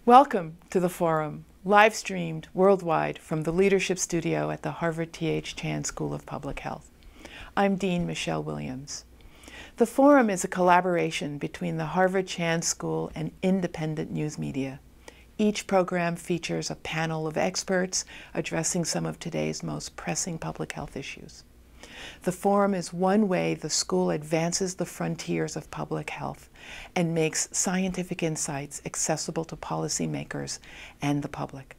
Welcome to the Forum, live streamed worldwide from the Leadership Studio at the Harvard T.H. Chan School of Public Health. I'm Dean Michelle Williams. The Forum is a collaboration between the Harvard Chan School and independent news media. Each program features a panel of experts addressing some of today's most pressing public health issues. The Forum is one way the school advances the frontiers of public health and makes scientific insights accessible to policymakers and the public.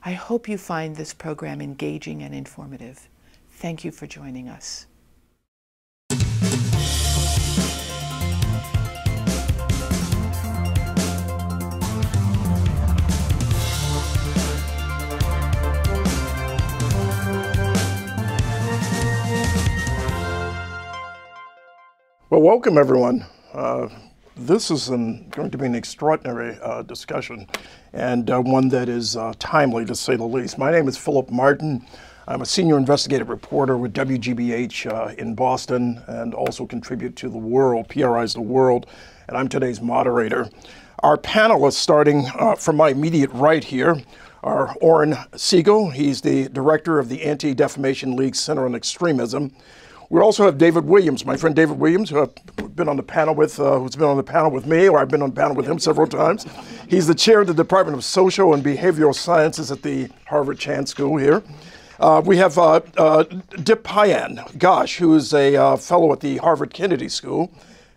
I hope you find this program engaging and informative. Thank you for joining us. Well, welcome everyone. This is going to be an extraordinary discussion and one that is timely, to say the least. My name is Philip Martin. I'm a senior investigative reporter with WGBH in Boston and also contribute to The World, PRI's The World, and I'm today's moderator. Our panelists, starting from my immediate right here, are Oren Siegel. He's the director of the Anti-Defamation League Center on Extremism. We also have David Williams, my friend David Williams, who I've been on the panel with, who's been on the panel with me, or I've been on the panel with him several times. He's the chair of the Department of Social and Behavioral Sciences at the Harvard Chan School here. We have Dipayan Ghosh, who is a fellow at the Harvard Kennedy School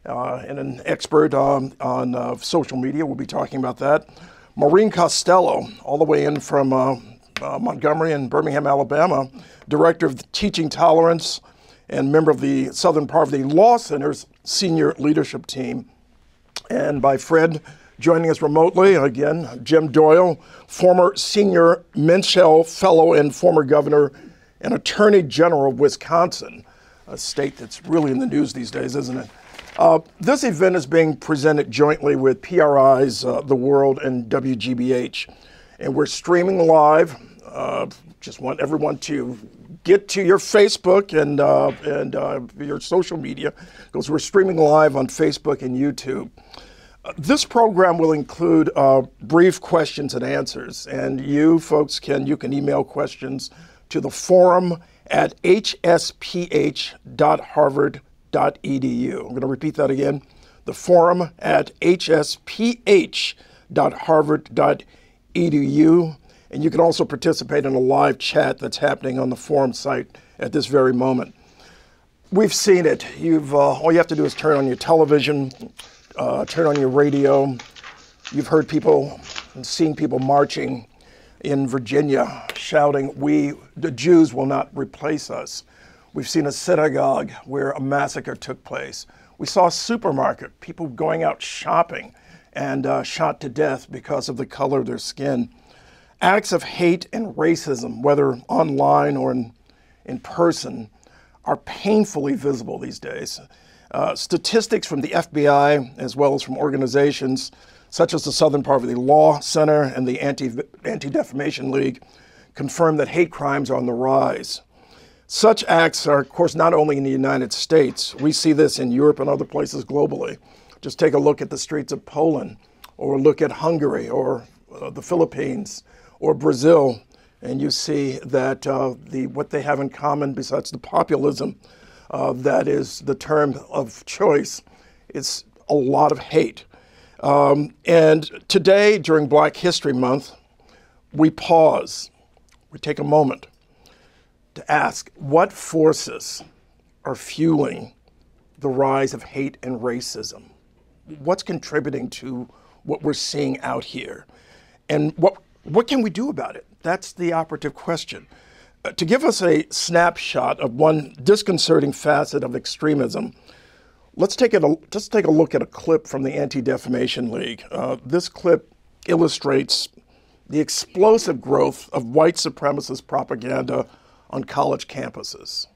and an expert on social media. We'll be talking about that. Maureen Costello, all the way in from Montgomery and Birmingham, Alabama, director of Teaching Tolerance and member of the Southern Poverty Law Center's senior leadership team. And by Fred, joining us remotely, again, Jim Doyle, former senior Menschel Fellow and former governor and Attorney General of Wisconsin, a state that's really in the news these days, isn't it? This event is being presented jointly with PRI's The World and WGBH. And we're streaming live. Just want everyone to get to your Facebook and your social media, because we're streaming live on Facebook and YouTube. This program will include brief questions and answers, and you folks can email questions to the forum at hsph.harvard.edu. I'm going to repeat that again, the forum at hsph.harvard.edu. And you can also participate in a live chat that's happening on the forum site at this very moment. We've seen it. All you have to do is turn on your television, turn on your radio. You've heard people and seen people marching in Virginia shouting, the Jews will not replace us. We've seen a synagogue where a massacre took place. We saw a supermarket, people going out shopping and shot to death because of the color of their skin. Acts of hate and racism, whether online or in person, are painfully visible these days. Statistics from the FBI, as well as from organizations such as the Southern Poverty Law Center and the Anti-Defamation League, confirm that hate crimes are on the rise. Such acts are, of course, not only in the United States. We see this in Europe and other places globally. Just take a look at the streets of Poland, or look at Hungary, or the Philippines, or Brazil, and you see that what they have in common, besides the populism, that is the term of choice, is a lot of hate. And today, during Black History Month, we pause, we take a moment to ask what forces are fueling the rise of hate and racism? What's contributing to what we're seeing out here? And what can we do about it? That's the operative question. To give us a snapshot of one disconcerting facet of extremism, let's take a look at a clip from the Anti-Defamation League. This clip illustrates the explosive growth of white supremacist propaganda on college campuses.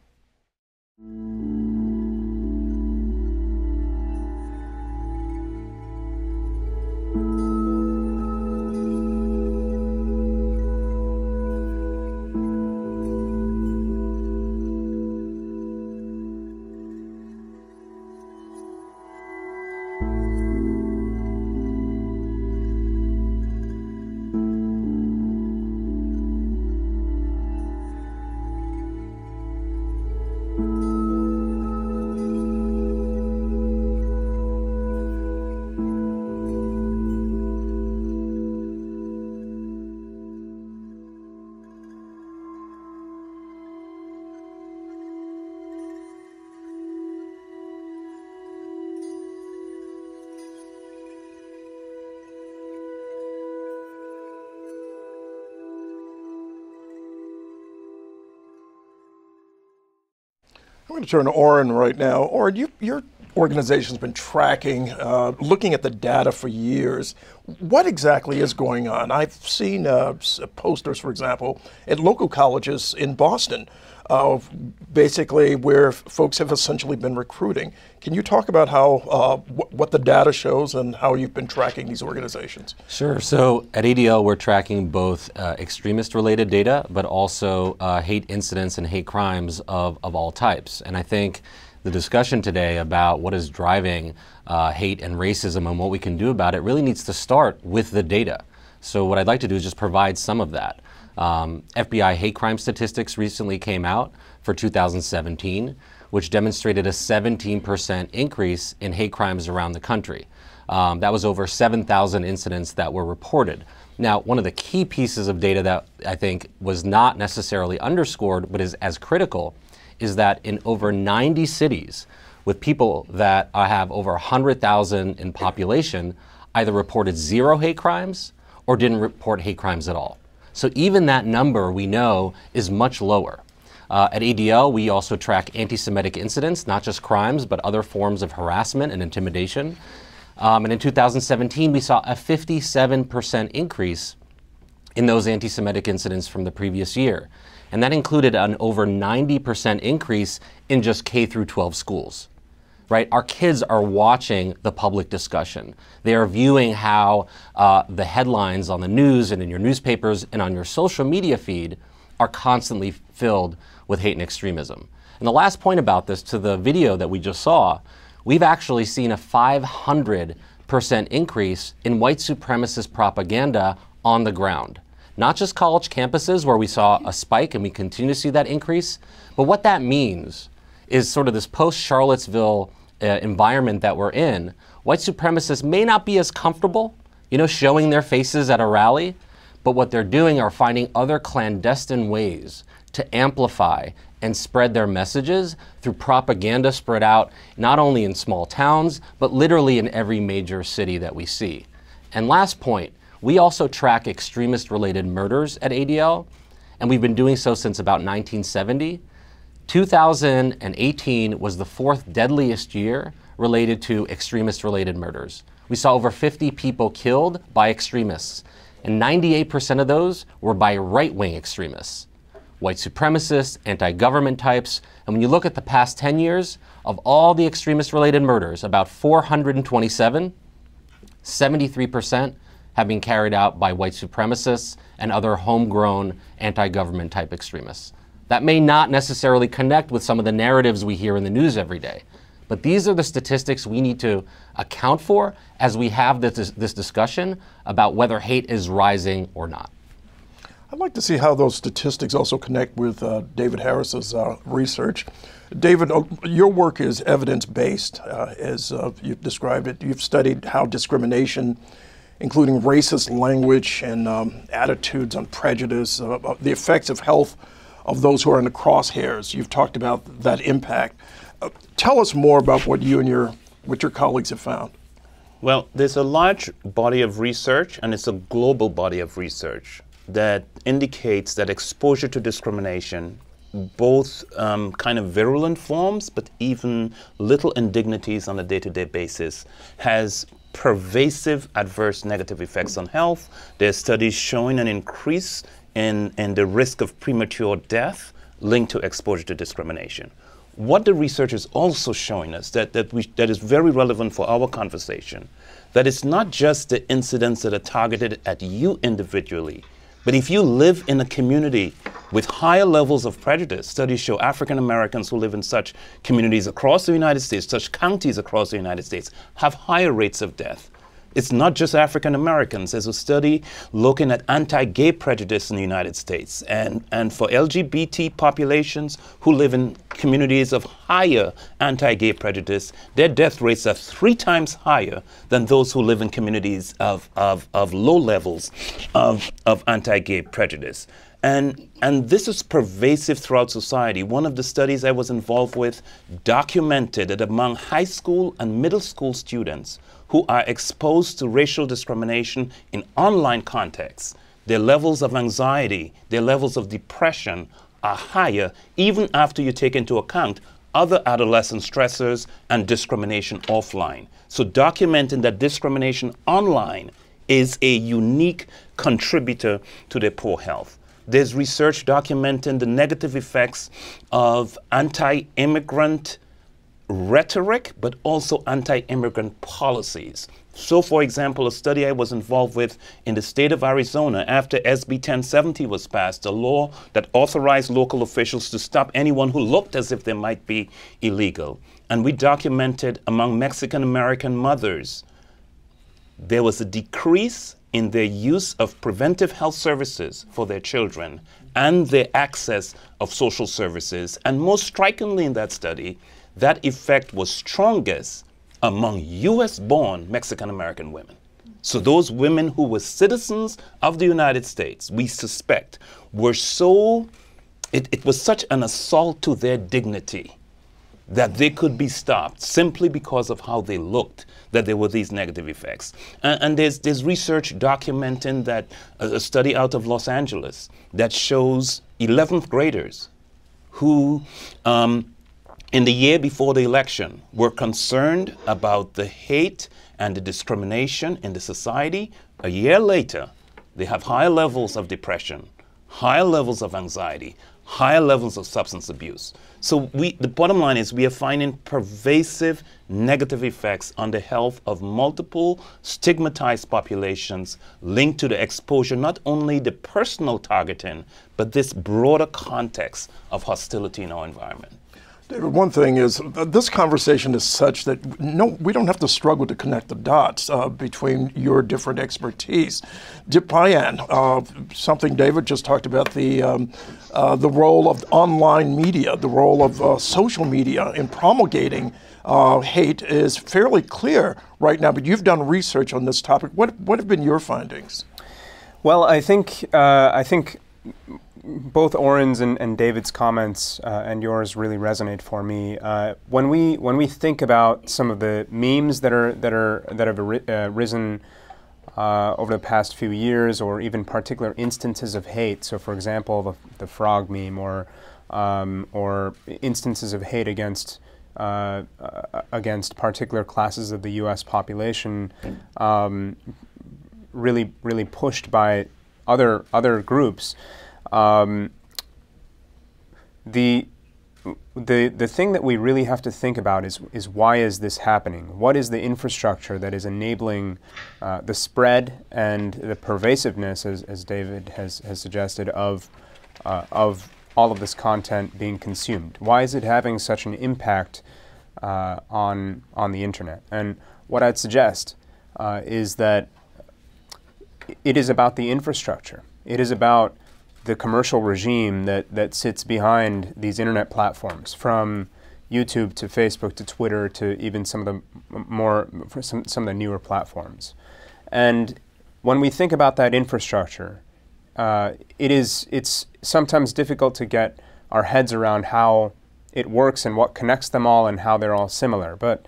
going to turn to Oren right now. Oren, your organization's been tracking, looking at the data for years. What exactly is going on? I've seen posters, for example, at local colleges in Boston, basically where folks have essentially been recruiting. Can you talk about how what the data shows and how you've been tracking these organizations? Sure. So at ADL, we're tracking both extremist-related data, but also hate incidents and hate crimes of all types. And I think the discussion today about what is driving hate and racism and what we can do about it really needs to start with the data. So what I'd like to do is just provide some of that. FBI hate crime statistics recently came out for 2017, which demonstrated a 17% increase in hate crimes around the country. That was over 7,000 incidents that were reported. Now, one of the key pieces of data that I think was not necessarily underscored, but is as critical, is that in over 90 cities with people that have over 100,000 in population, either reported 0 hate crimes or didn't report hate crimes at all. So even that number we know is much lower. At ADL, we also track anti-Semitic incidents, not just crimes, but other forms of harassment and intimidation. And in 2017, we saw a 57% increase in those anti-Semitic incidents from the previous year. And that included an over 90% increase in just K through 12 schools. Right? Our kids are watching the public discussion. They are viewing how the headlines on the news and in your newspapers and on your social media feed are constantly filled with hate and extremism. And the last point about this, to the video that we just saw, we've actually seen a 500% increase in white supremacist propaganda on the ground. Not just college campuses where we saw a spike and we continue to see that increase, but what that means is sort of this post-Charlottesville environment that we're in. White supremacists may not be as comfortable, showing their faces at a rally, but what they're doing are finding other clandestine ways to amplify and spread their messages through propaganda spread out not only in small towns, but literally in every major city that we see. And last point, we also track extremist-related murders at ADL, and we've been doing so since about 1970. 2018 was the 4th deadliest year related to extremist-related murders. We saw over 50 people killed by extremists, and 98% of those were by right-wing extremists, white supremacists, anti-government types. And when you look at the past 10 years, of all the extremist-related murders, about 427, 73% have been carried out by white supremacists and other homegrown anti-government type extremists. That may not necessarily connect with some of the narratives we hear in the news every day, but these are the statistics we need to account for as we have this discussion about whether hate is rising or not. I'd like to see how those statistics also connect with David Harris's research. David, your work is evidence-based, as you've described it. You've studied how discrimination, including racist language and attitudes on prejudice, the effects of health of those who are in the crosshairs. You've talked about that impact. Tell us more about what you and your colleagues have found. Well, there's a large body of research, and it's a global body of research that indicates that exposure to discrimination, both kind of virulent forms, but even little indignities on a day-to-day basis, has pervasive adverse negative effects on health. There's studies showing an increase in the risk of premature death linked to exposure to discrimination. What the research is also showing us that is very relevant for our conversation, that it's not just the incidents that are targeted at you individually, but if you live in a community with higher levels of prejudice, studies show African Americans who live in such communities across the United States, such counties across the United States, have higher rates of death. It's not just African Americans. There's a study looking at anti-gay prejudice in the United States. And for LGBT populations who live in communities of higher anti-gay prejudice, their death rates are 3 times higher than those who live in communities of low levels of anti-gay prejudice. And this is pervasive throughout society. One of the studies I was involved with documented that among high school and middle school students who are exposed to racial discrimination in online contexts, their levels of anxiety, their levels of depression are higher, even after you take into account other adolescent stressors, and discrimination offline. So documenting that discrimination online is a unique contributor to their poor health. There's research documenting the negative effects of anti-immigrant rhetoric, but also anti-immigrant policies. So, for example, a study I was involved with in the state of Arizona after SB 1070 was passed, a law that authorized local officials to stop anyone who looked as if they might be illegal. And we documented among Mexican-American mothers, there was a decrease in their use of preventive health services for their children and their access of social services. And most strikingly in that study, that effect was strongest among US-born Mexican-American women. So those women who were citizens of the United States, we suspect, were so, it was such an assault to their dignity that they could be stopped simply because of how they looked, that there were these negative effects. And there's research documenting that, a study out of Los Angeles that shows 11th graders who, in the year before the election, were concerned about the hate and the discrimination in the society. A year later, they have higher levels of depression, higher levels of anxiety, higher levels of substance abuse. So the bottom line is we are finding pervasive negative effects on the health of multiple stigmatized populations linked to the exposure, not only the personal targeting, but this broader context of hostility in our environment. David, one thing is, this conversation is such that we don't have to struggle to connect the dots between your different expertise. Dipayan, something David just talked about, the role of online media, the role of social media in promulgating hate is fairly clear right now, but you've done research on this topic. What have been your findings? Well, I think both Oren's and David's comments and yours really resonate for me. When we think about some of the memes that have risen over the past few years, or even particular instances of hate. So, for example, the frog meme, or instances of hate against particular classes of the U.S. population, really pushed by other groups. The thing that we really have to think about is why is this happening? What is the infrastructure that is enabling the spread and the pervasiveness, as David has suggested, of all of this content being consumed? Why is it having such an impact on the internet? And what I'd suggest is that it is about the infrastructure. It is about the commercial regime that sits behind these internet platforms, from YouTube to Facebook to Twitter to even some of the newer platforms. And when we think about that infrastructure, it's sometimes difficult to get our heads around how it works and what connects them all and how they're all similar. But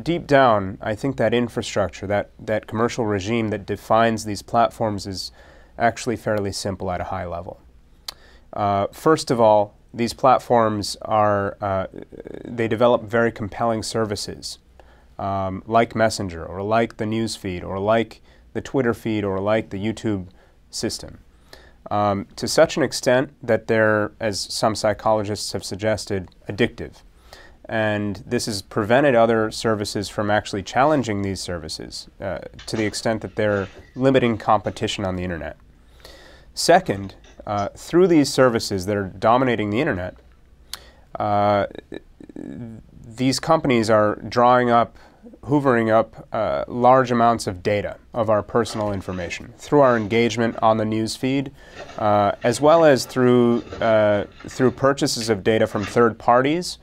deep down, I think that infrastructure, that commercial regime that defines these platforms, is actually fairly simple at a high level. First of all, these platforms they develop very compelling services, like Messenger, or like the news feed, or like the Twitter feed, or like the YouTube system, to such an extent that they're, as some psychologists have suggested, addictive. And this has prevented other services from actually challenging these services to the extent that they're limiting competition on the internet. Second, through these services that are dominating the internet, these companies are hoovering up large amounts of data of our personal information through our engagement on the news feed, as well as through purchases of data from third parties,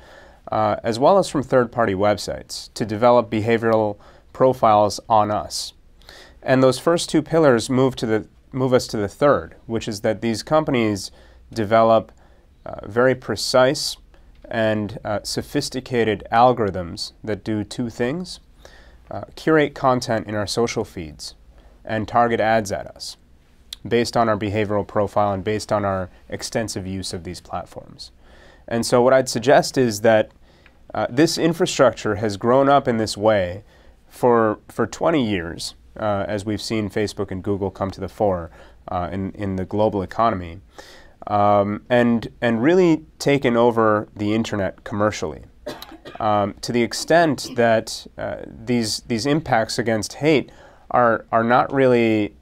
as well as from third-party websites, to develop behavioral profiles on us. And those first two pillars move us to the third, which is that these companies develop very precise and sophisticated algorithms that do two things: curate content in our social feeds and target ads at us based on our behavioral profile and based on our extensive use of these platforms. And so what I'd suggest is that this infrastructure has grown up in this way for 20 years, as we've seen Facebook and Google come to the fore in the global economy, and really taken over the internet commercially. To the extent that these impacts against hate are not really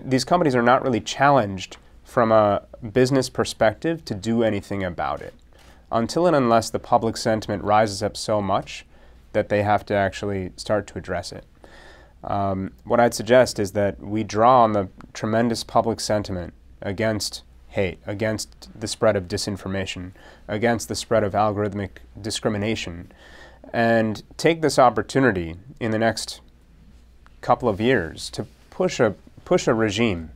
these companies are not really challenged from a business perspective to do anything about it, until and unless the public sentiment rises up so much that they have to actually start to address it. What I'd suggest is that we draw on the tremendous public sentiment against hate, against the spread of disinformation, against the spread of algorithmic discrimination, and take this opportunity in the next couple of years to push a regime,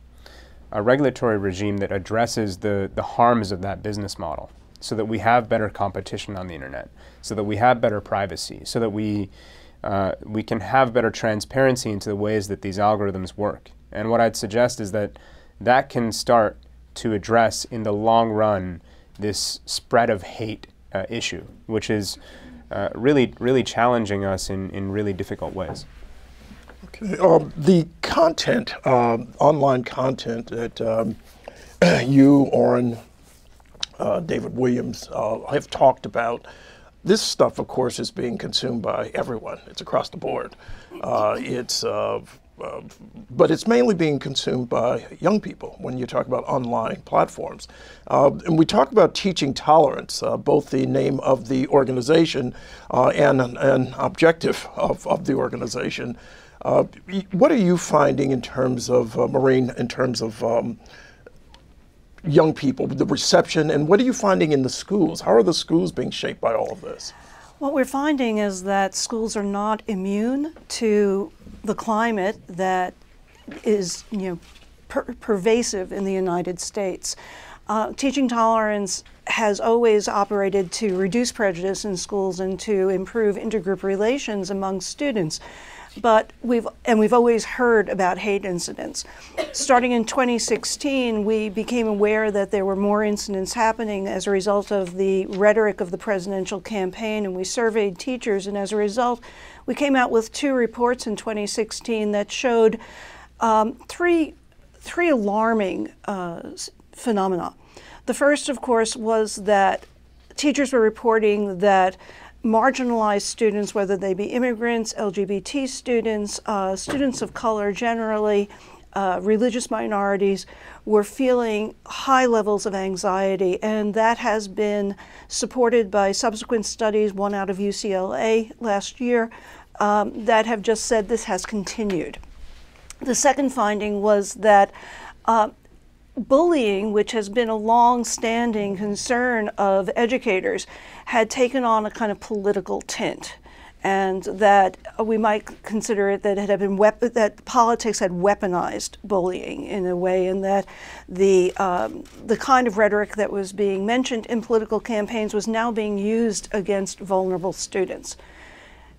a regulatory regime that addresses the harms of that business model, so that we have better competition on the internet, so that we have better privacy, so that we can have better transparency into the ways that these algorithms work. And what I'd suggest is that that can start to address in the long run this spread of hate issue, which is really challenging us in really difficult ways. Okay. The content, online content that you, Oren, David Williams have talked about, this stuff, of course, is being consumed by everyone. It's across the board. But it's mainly being consumed by young people when you talk about online platforms. And we talk about teaching tolerance, both the name of the organization and an objective of the organization. What are you finding in terms of, Maureen, in terms of young people, the reception, and what are you finding in the schools? How are the schools being shaped by all of this? What we're finding is that schools are not immune to the climate that is, pervasive in the United States. Teaching tolerance has always operated to reduce prejudice in schools and to improve intergroup relations among students. But we've always heard about hate incidents. Starting in 2016, we became aware that there were more incidents happening as a result of the rhetoric of the presidential campaign, and we surveyed teachers, and as a result, we came out with 2 reports in 2016 that showed three alarming phenomena. The first, of course, was that teachers were reporting that marginalized students, whether they be immigrants, LGBT students, students of color generally, religious minorities, were feeling high levels of anxiety, and that has been supported by subsequent studies, one out of UCLA last year, that have just said this has continued. The second finding was that bullying, which has been a long-standing concern of educators, had taken on a kind of political tint, and that we might consider it that it had been that politics had weaponized bullying in a way, and that the kind of rhetoric that was being mentioned in political campaigns was now being used against vulnerable students.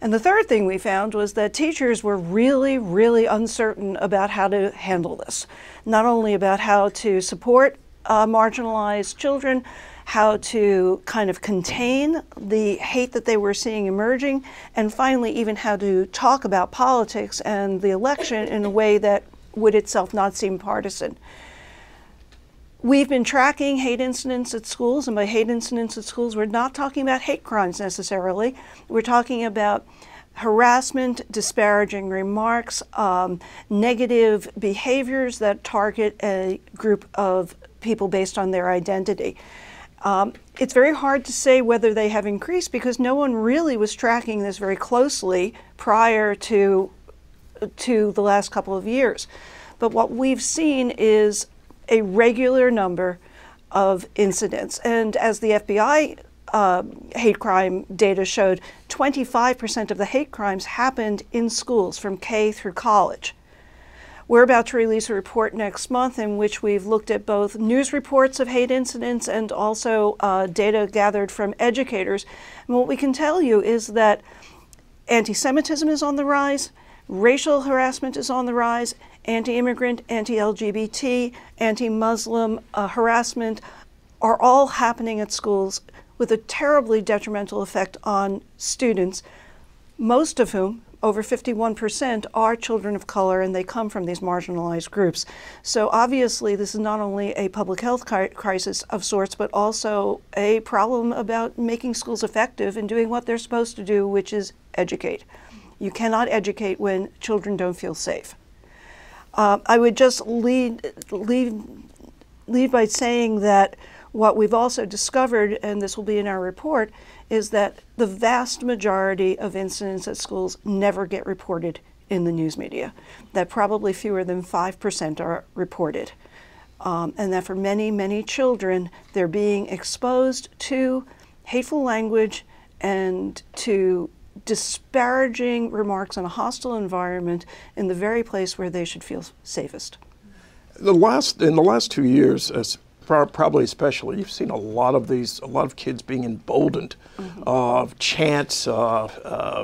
And the third thing we found was that teachers were really, really uncertain about how to handle this. Not only about how to support marginalized children, how to kind of contain the hate that they were seeing emerging, and finally even how to talk about politics and the election in a way that would itself not seem partisan. We've been tracking hate incidents at schools, and by hate incidents at schools, we're not talking about hate crimes necessarily. We're talking about harassment, disparaging remarks, negative behaviors that target a group of people based on their identity. It's very hard to say whether they have increased because no one really was tracking this very closely prior to the last couple of years. But what we've seen is a regular number of incidents. And as the FBI hate crime data showed, 25% of the hate crimes happened in schools from K through college. We're about to release a report next month in which we've looked at both news reports of hate incidents and also data gathered from educators. And what we can tell you is that anti-Semitism is on the rise, racial harassment is on the rise, anti-immigrant, anti-LGBT, anti-Muslim harassment are all happening at schools with a terribly detrimental effect on students, most of whom, over 51%, are children of color, and they come from these marginalized groups. So obviously this is not only a public health crisis of sorts, but also a problem about making schools effective in doing what they're supposed to do, which is educate. You cannot educate when children don't feel safe. I would just lead by saying that what we've also discovered, and this will be in our report, is that the vast majority of incidents at schools never get reported in the news media, that probably fewer than 5% are reported, and that for many, many children, they're being exposed to hateful language and to disparaging remarks in a hostile environment in the very place where they should feel safest. In the last 2 years, probably especially, you've seen a lot of kids being emboldened, chants, all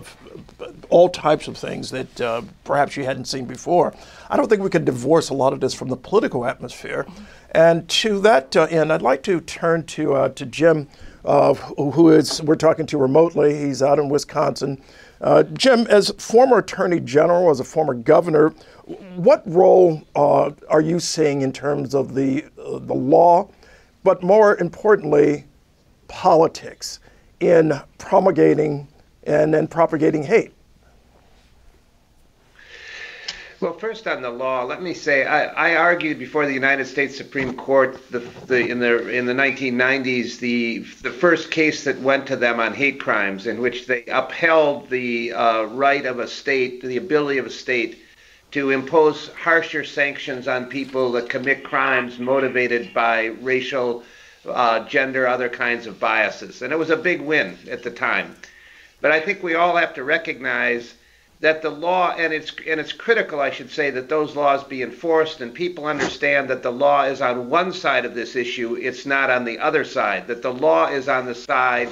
types of things that perhaps you hadn't seen before. I don't think we could divorce a lot of this from the political atmosphere. And to that end, I'd like to turn to Jim, we're talking to remotely. He's out in Wisconsin. Jim, as former Attorney General, as a former governor, what role are you seeing in terms of the law, but more importantly, politics in promulgating and then propagating hate? Well, first on the law, let me say I argued before the United States Supreme Court in the 1990s the first case that went to them on hate crimes, in which they upheld the right of a state, the ability of a state to impose harsher sanctions on people that commit crimes motivated by racial, gender, other kinds of biases. And it was a big win at the time. But I think we all have to recognize that the law, and it's critical, I should say, that those laws be enforced and people understand that the law is on one side of this issue, it's not on the other side, that the law is on the side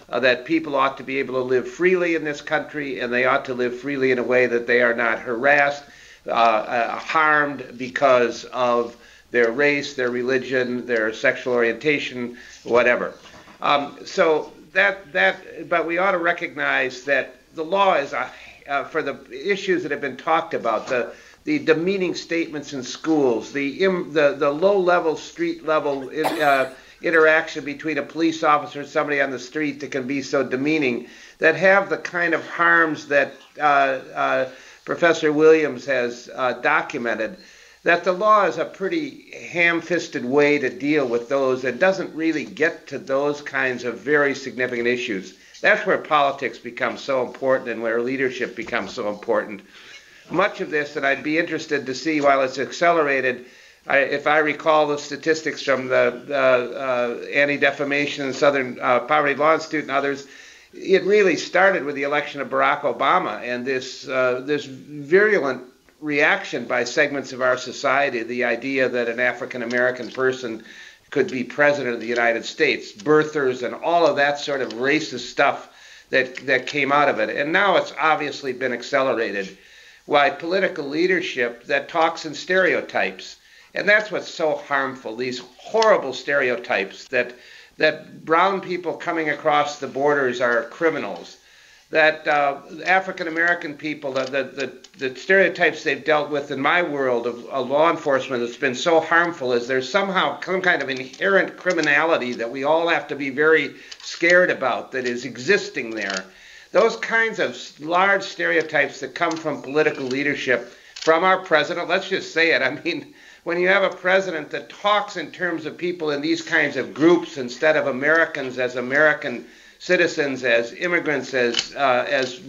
that people ought to be able to live freely in this country, and they ought to live freely in a way that they are not harassed, harmed because of their race, their religion, their sexual orientation, whatever. But we ought to recognize that the law is for the issues that have been talked about, the demeaning statements in schools, the low-level, street-level interaction between a police officer and somebody on the street that can be so demeaning, that have the kind of harms that Professor Williams has documented, that the law is a pretty ham-fisted way to deal with those and doesn't really get to those kinds of very significant issues. That's where politics becomes so important and where leadership becomes so important. Much of this, and I'd be interested to see while it's accelerated, if I recall the statistics from the Anti-Defamation and Southern Poverty Law Institute and others, it really started with the election of Barack Obama and this virulent reaction by segments of our society, the idea that an African-American person could be president of the United States, birthers and all of that sort of racist stuff that came out of it. And now it's obviously been accelerated by political leadership that talks in stereotypes. And that's what's so harmful, these horrible stereotypes that brown people coming across the borders are criminals, that African-American people, the stereotypes they've dealt with in my world of law enforcement that's been so harmful is there's somehow some kind of inherent criminality that we all have to be very scared about that is existing there. Those kinds of large stereotypes that come from political leadership, from our president, let's just say it, I mean, when you have a president that talks in terms of people in these kinds of groups instead of Americans as American citizens, as immigrants, as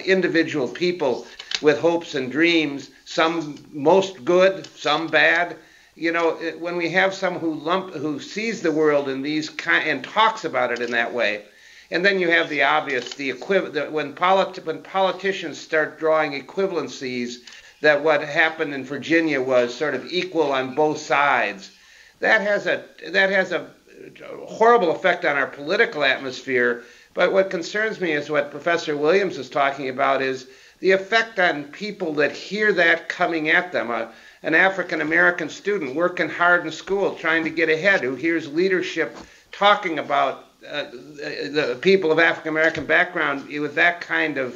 individual people with hopes and dreams, some most good, some bad. You know, when we have someone who sees the world in these and talks about it in that way, and then you have the obvious, when politicians start drawing equivalencies that what happened in Virginia was sort of equal on both sides, that has a horrible effect on our political atmosphere. But what concerns me is what Professor Williams is talking about is the effect on people that hear that coming at them. an African American student working hard in school, trying to get ahead, who hears leadership talking about the people of African American background with that kind of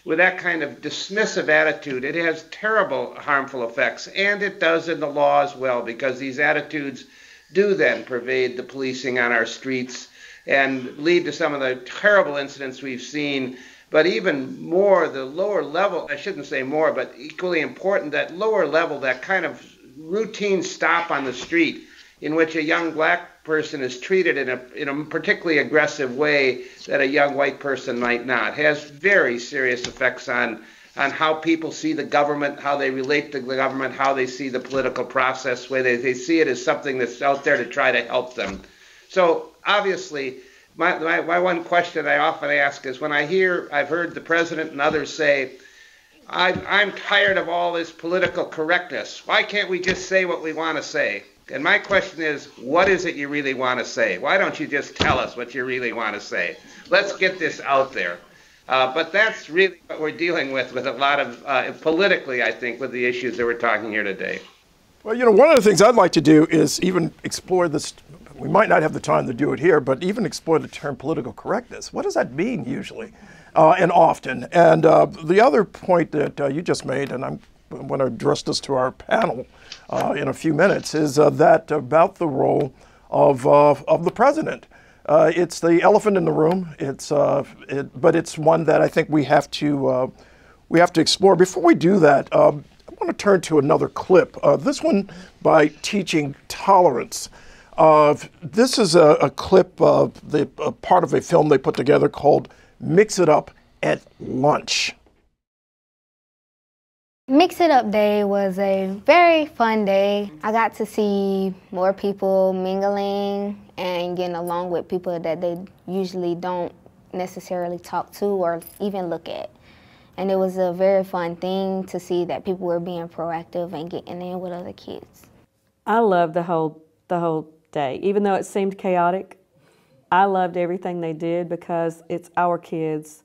dismissive attitude, it has terrible harmful effects, and it does in the law as well, because these attitudes do then pervade the policing on our streets and lead to some of the terrible incidents we've seen. But even more, the lower level, I shouldn't say more, but equally important, that lower level, that kind of routine stop on the street in which a young black person is treated in a particularly aggressive way that a young white person might not, has very serious effects on how people see the government, how they relate to the government, how they see the political process, where they see it as something that's out there to try to help them. So obviously, my one question I often ask is, when I've heard the president and others say, I'm tired of all this political correctness. Why can't we just say what we want to say? And my question is, what is it you really want to say? Why don't you just tell us what you really want to say? Let's get this out there. But that's really what we're dealing with a lot of, politically, I think, with the issues that we're talking here today. Well, one of the things I'd like to do is even explore this. We might not have the time to do it here, but even explore the term political correctness. What does that mean usually and often? And the other point that you just made, and I'm going to address this to our panel in a few minutes, is that about the role of the president. It's the elephant in the room. But it's one that I think we have to explore. Before we do that, I want to turn to another clip. This one by Teaching Tolerance. This is a clip, part of a film they put together called "Mix It Up at Lunch." Mix It Up Day was a very fun day. I got to see more people mingling and getting along with people that they usually don't necessarily talk to or even look at. And it was a very fun thing to see that people were being proactive and getting in with other kids. I loved the whole day. Even though it seemed chaotic, I loved everything they did, because it's our kids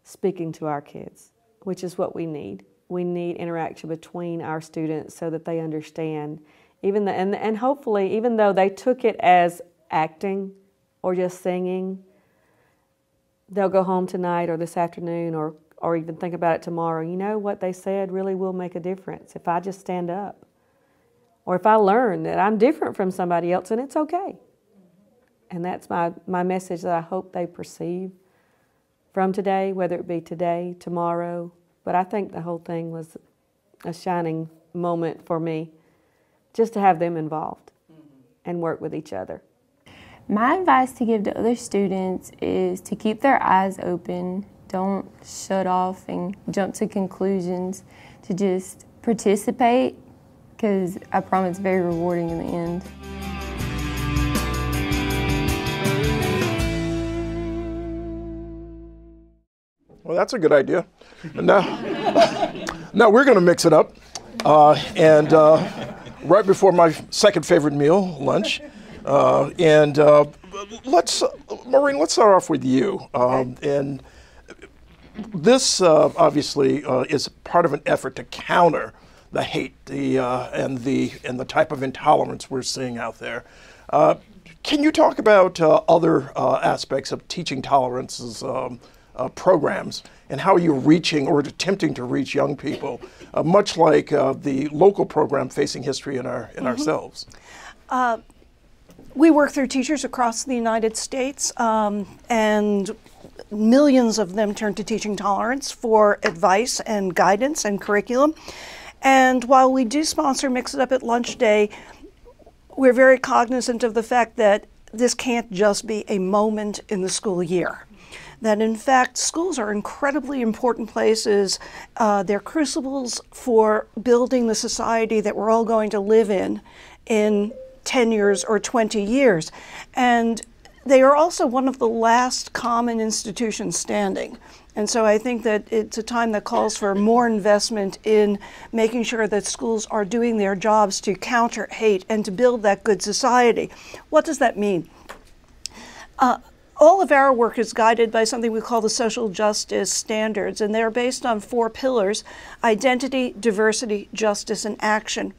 speaking to our kids, which is what we need. We need interaction between our students so that they understand, and hopefully, even though they took it as acting or just singing, they'll go home tonight or this afternoon or even think about it tomorrow. You know, what they said really will make a difference if I just stand up, or if I learn that I'm different from somebody else and it's okay. And that's my message that I hope they perceive from today, whether it be today, tomorrow. But I think the whole thing was a shining moment for me, just to have them involved and work with each other. My advice to give to other students is to keep their eyes open. Don't shut off and jump to conclusions, to just participate, because I promise it's very rewarding in the end. Well, that's a good idea. Now we're going to mix it up. And right before my second favorite meal, lunch. Maureen, let's start off with you. And this obviously is part of an effort to counter the hate and the type of intolerance we're seeing out there. Can you talk about other aspects of Teaching Tolerance's programs, and how you're reaching or attempting to reach young people, much like the local program Facing History in Ourselves? We work through teachers across the United States, and millions of them turn to Teaching Tolerance for advice and guidance and curriculum. And while we do sponsor Mix It Up at Lunch Day, we're very cognizant of the fact that this can't just be a moment in the school year. That in fact, schools are incredibly important places. They're crucibles for building the society that we're all going to live in 10 years or 20 years. And they are also one of the last common institutions standing. And so I think that it's a time that calls for more investment in making sure that schools are doing their jobs to counter hate and to build that good society. What does that mean? all of our work is guided by something we call the social justice standards, and they're based on 4 pillars: identity, diversity, justice, and action.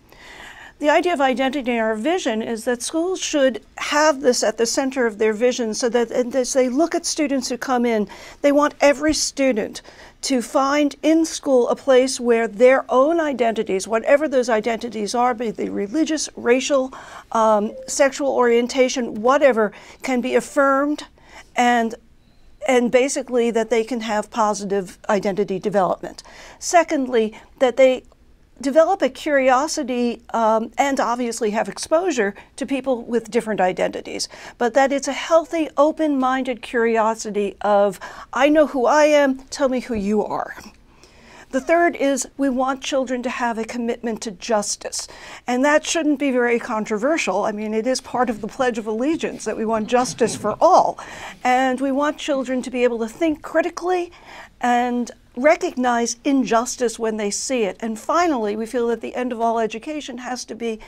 The idea of identity in our vision is that schools should have this at the center of their vision, so that as they look at students who come in, they want every student to find in school a place where their own identities, whatever those identities are, be they religious, racial, sexual orientation, whatever, can be affirmed, and basically that they can have positive identity development. Secondly, that they develop a curiosity and obviously have exposure to people with different identities, but that it's a healthy, open-minded curiosity of, I know who I am, tell me who you are. The third is we want children to have a commitment to justice, and that shouldn't be very controversial. I mean, it is part of the Pledge of Allegiance that we want justice for all, and we want children to be able to think critically and recognize injustice when they see it. And finally, we feel that the end of all education has to be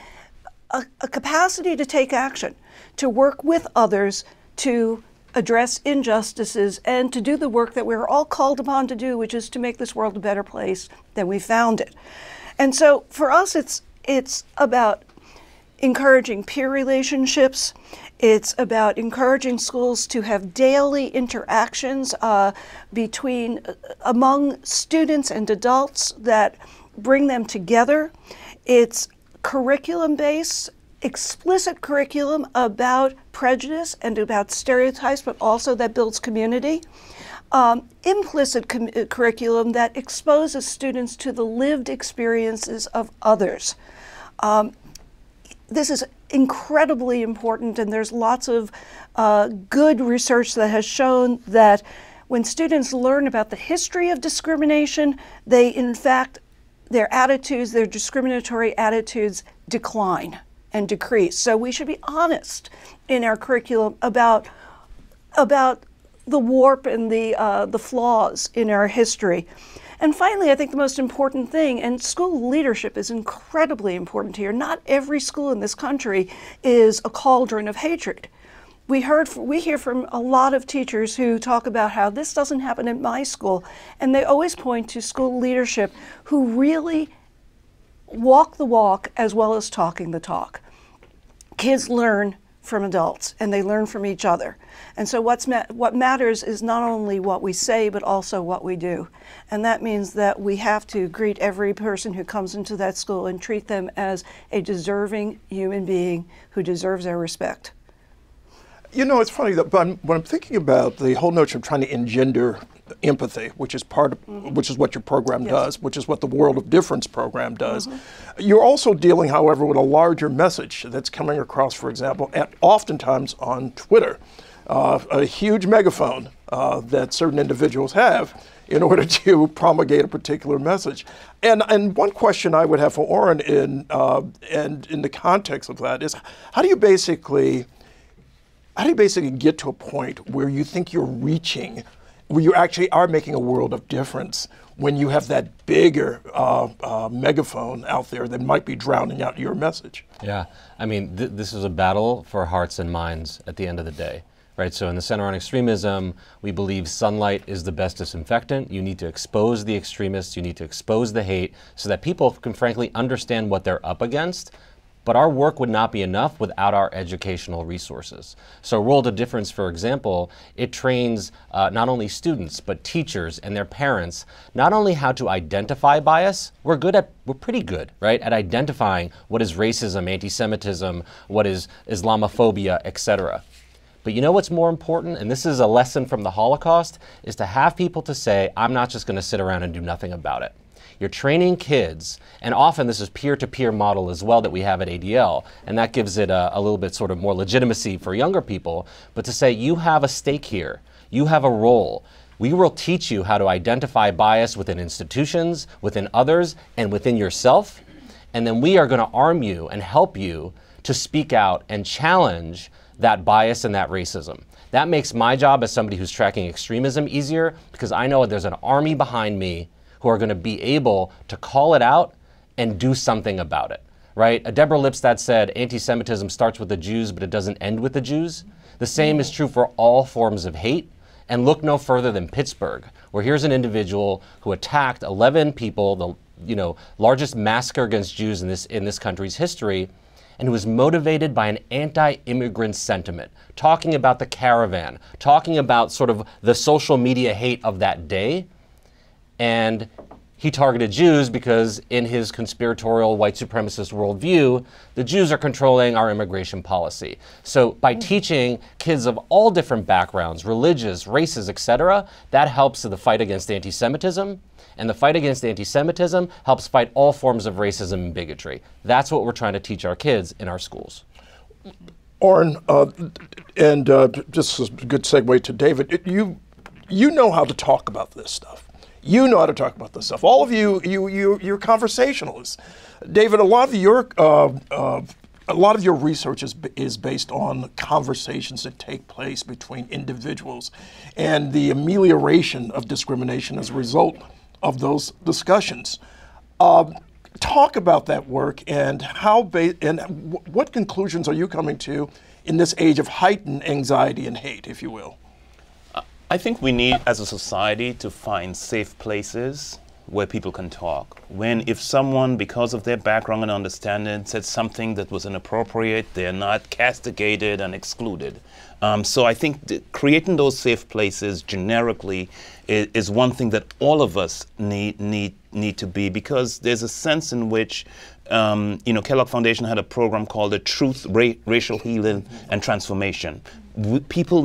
a capacity to take action, to work with others to address injustices, and to do the work that we're all called upon to do, which is to make this world a better place than we found it. And so for us, it's about encouraging peer relationships. It's about encouraging schools to have daily interactions among students and adults that bring them together. It's curriculum-based, explicit curriculum about prejudice and about stereotypes, but also that builds community. Implicit curriculum that exposes students to the lived experiences of others. This is incredibly important, and there's lots of good research that has shown that when students learn about the history of discrimination, they, in fact, their attitudes, their discriminatory attitudes decline and decrease. So we should be honest in our curriculum about the warp and the flaws in our history. And finally, I think the most important thing, and school leadership is incredibly important here. Not every school in this country is a cauldron of hatred. We hear from a lot of teachers who talk about how this doesn't happen at my school, and they always point to school leadership who really walk the walk as well as talking the talk. Kids learn from adults, and they learn from each other. And so what matters is not only what we say, but also what we do. And that means that we have to greet every person who comes into that school and treat them as a deserving human being who deserves our respect. You know, it's funny that when I'm thinking about the whole notion of trying to engender empathy, which is which is what your program does, which is what the World of Difference program does. You're also dealing, however, with a larger message that's coming across, for example, oftentimes on Twitter, a huge megaphone that certain individuals have in order to promulgate a particular message. And one question I would have for Oren and in the context of that is, how do you basically get to a point where you think you're reaching, where you actually are making a world of difference when you have that bigger megaphone out there that might be drowning out your message? Yeah, I mean, this is a battle for hearts and minds at the end of the day, right? So in the Center on Extremism, we believe sunlight is the best disinfectant. You need to expose the extremists, you need to expose the hate so that people can frankly understand what they're up against. But our work would not be enough without our educational resources. So World of Difference, for example, it trains not only students, but teachers and their parents, not only how to identify bias, we're pretty good, right, at identifying what is racism, anti-Semitism, what is Islamophobia, etc. But you know what's more important, and this is a lesson from the Holocaust, is to have people to say, I'm not just going to sit around and do nothing about it. You're training kids, and often this is peer-to-peer model as well that we have at ADL, and that gives it a little bit sort of more legitimacy for younger people, but to say you have a stake here, you have a role. We will teach you how to identify bias within institutions, within others, and within yourself, and then we are going to arm you and help you to speak out and challenge that bias and that racism. That makes my job as somebody who's tracking extremism easier, because I know there's an army behind me who are going to be able to call it out and do something about it, right? Deborah Lipstadt said, anti-Semitism starts with the Jews, but it doesn't end with the Jews. The same is true for all forms of hate. And look no further than Pittsburgh, where here's an individual who attacked 11 people, the largest massacre against Jews in this country's history, and who was motivated by an anti-immigrant sentiment, talking about the caravan, talking about sort of the social media hate of that day. And he targeted Jews because in his conspiratorial white supremacist worldview, the Jews are controlling our immigration policy. So by teaching kids of all different backgrounds, religious, races, etc., that helps in the fight against anti-Semitism. And the fight against anti-Semitism helps fight all forms of racism and bigotry. That's what we're trying to teach our kids in our schools. Oren, and just a good segue to David, you know how to talk about this stuff. You know how to talk about this stuff. All of you're conversationalists. David, a lot of your research is based on conversations that take place between individuals and the amelioration of discrimination as a result of those discussions. Talk about that work and what conclusions are you coming to in this age of heightened anxiety and hate, if you will? I think we need, as a society, to find safe places where people can talk. If someone, because of their background and understanding, said something that was inappropriate, they're not castigated and excluded. So I think creating those safe places generically is one thing that all of us need to be, because there's a sense in which Kellogg Foundation had a program called the Truth, Racial Healing and Transformation. People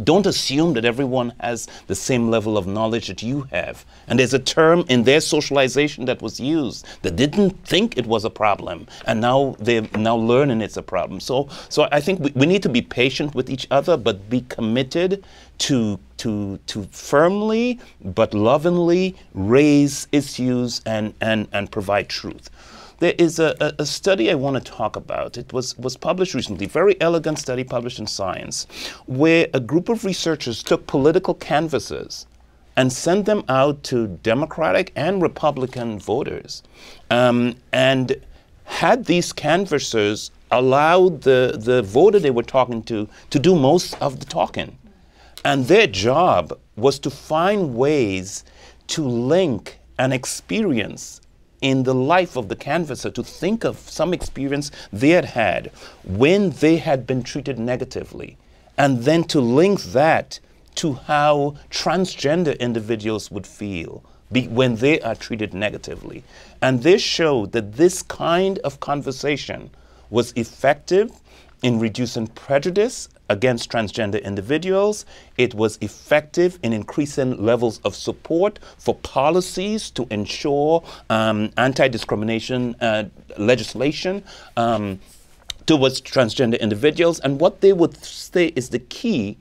don't assume that everyone has the same level of knowledge that you have. And there's a term in their socialization that was used that didn't think it was a problem, and now they're learning it's a problem. So I think we need to be patient with each other, but be committed to firmly but lovingly raise issues and provide truth. There is a study I want to talk about. It was published recently, very elegant study published in Science, where a group of researchers took political canvases and sent them out to Democratic and Republican voters, and had these canvassers allow the voter they were talking to do most of the talking. And their job was to find ways to link an experience in the life of the canvasser, to think of some experience they had when they had been treated negatively, and then to link that to how transgender individuals would feel when they are treated negatively. And this showed that this kind of conversation was effective in reducing prejudice against transgender individuals. It was effective in increasing levels of support for policies to ensure anti-discrimination legislation towards transgender individuals. And what they would say is the key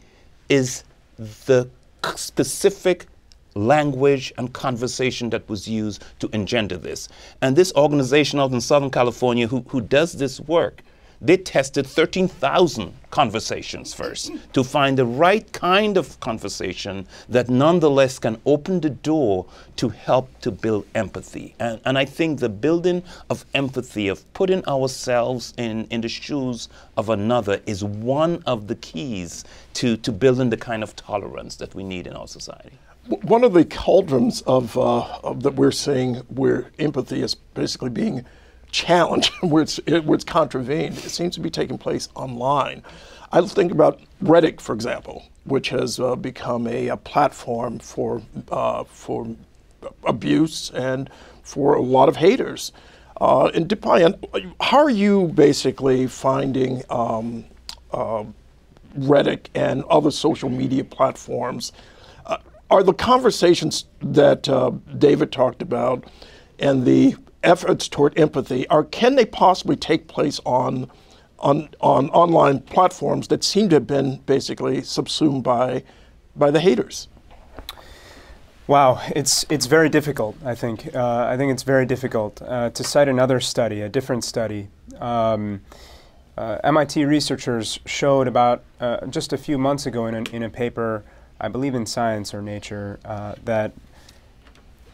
is the specific language and conversation that was used to engender this. And this organization out in Southern California who does this work, they tested 13,000 conversations first to find the right kind of conversation that nonetheless can open the door to help to build empathy. And I think the building of empathy, of putting ourselves in the shoes of another, is one of the keys to building the kind of tolerance that we need in our society. One of the cauldrons of that we're seeing where empathy is basically being challenge where it's contravened, it seems to be taking place online. I think about Reddit, for example, which has become a platform for abuse and for a lot of haters. And Dipayan, how are you basically finding Reddit and other social media platforms? Are the conversations that David talked about and the efforts toward empathy, can they possibly take place on online platforms that seem to have been basically subsumed by the haters? Wow, it's very difficult, I think. I think it's very difficult. To cite another study, a different study, MIT researchers showed about just a few months ago in a paper, I believe in Science or Nature, that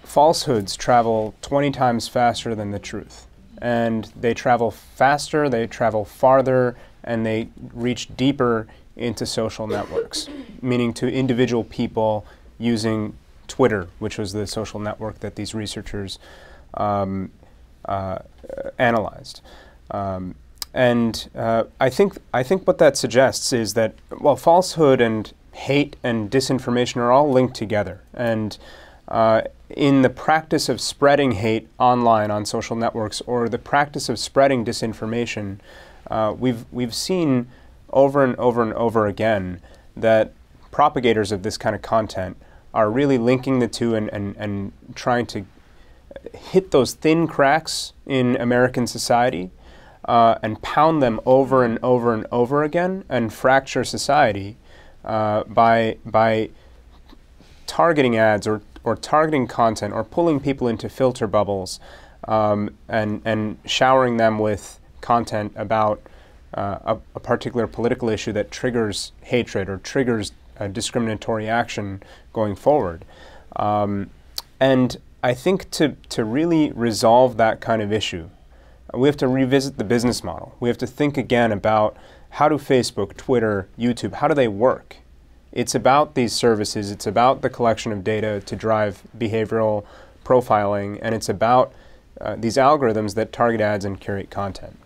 falsehoods travel 20 times faster than the truth. And they travel faster, they travel farther, and they reach deeper into social networks, meaning to individual people using Twitter, which was the social network that these researchers analyzed. I think what that suggests is that, well, falsehood and hate and disinformation are all linked together. And in the practice of spreading hate online on social networks, or the practice of spreading disinformation, we've seen over and over and over again that propagators of this kind of content are really linking the two and trying to hit those thin cracks in American society and pound them over and over and over again and fracture society by targeting ads or targeting content or pulling people into filter bubbles and showering them with content about a particular political issue that triggers hatred or triggers discriminatory action going forward. And I think to really resolve that kind of issue, we have to revisit the business model. We have to think again about how do Facebook, Twitter, YouTube, how do they work? It's about these services, it's about the collection of data to drive behavioral profiling, and it's about these algorithms that target ads and curate content.